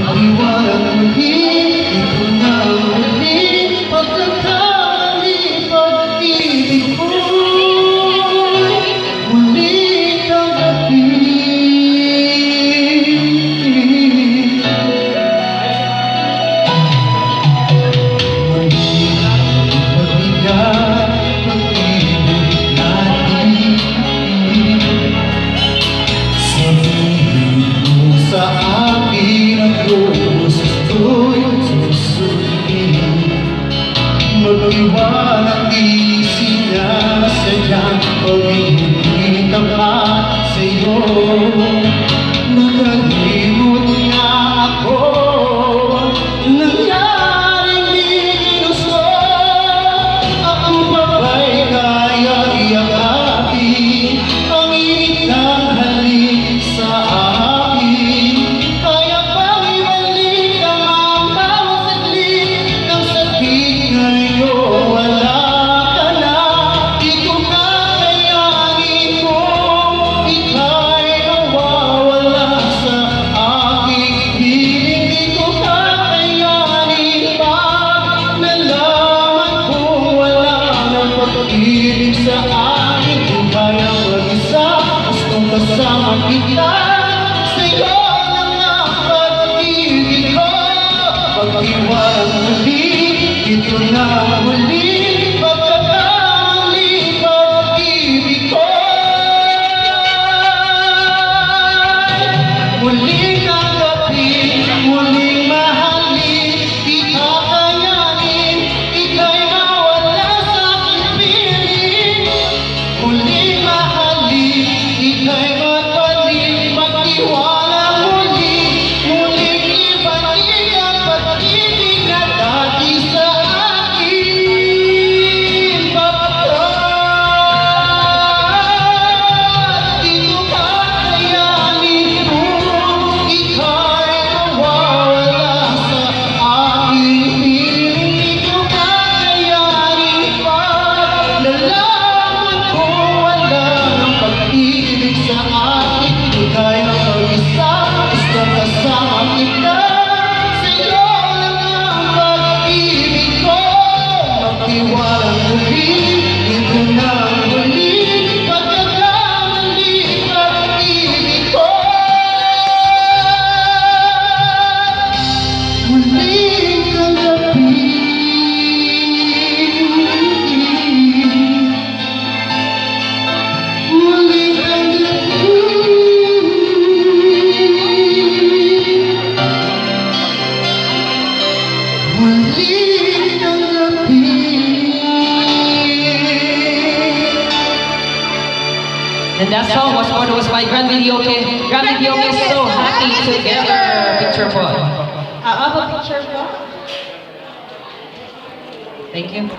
Maghiwalang muli, ito na ang muli, pagkakamali, pag-ibig ko'y muli tanggapin. Mabigat pag-ibig natin, sabihin mo sa akin ang gusto'y susunod. Mag-iwanan isip na sadyang pag-ibig ka pa sa'yo. Nakalimot nga ako, nangyaring di ginusto. Ako pa ba'y kaya iyakapin ang init ng halik sa akin? Kaya bang ibalik ang bawat saglit ng sakit ngayon? Wala ka na, di ko kakayanin mo. Ika'y nawawala sa aking piling. Di ko kakayanin pag nalaman ko wala nang pag-ibig sa akin. Kung kaya mag-isa, gustong kasama kita. Sa'yo lang ang pag-ibig ko. Pag-iwalang muli, ito na ang muli, pagkakamali, pag-ibig ko. Muling tanggapin, muling mahalin, di kakayanin, ika'y mawala sa aking piling. Muling mahalin, ika'y magbalik, magtiwala muli, muling ibalik ang pag-ibig na dati sa akin. Pagkat di ko kakayanin kung ika'y nawawala sa aking piling. Di ko kakayanin pag nalaman ko wala ng pag-ibig sa akin. Di kaya mag-isa, gusto kasama kita. Sa'yo lang ang pag-ibig ko. Magtiwalang muli, ito na ang muli, pagkakamali, pag-ibig ko. Muling tanggapin, muling tanggapin, muling tanggapin. And that song was produced by Grand Videoke. Grand Videoke is so happy together. Picture po. Ako, picture po. Thank you.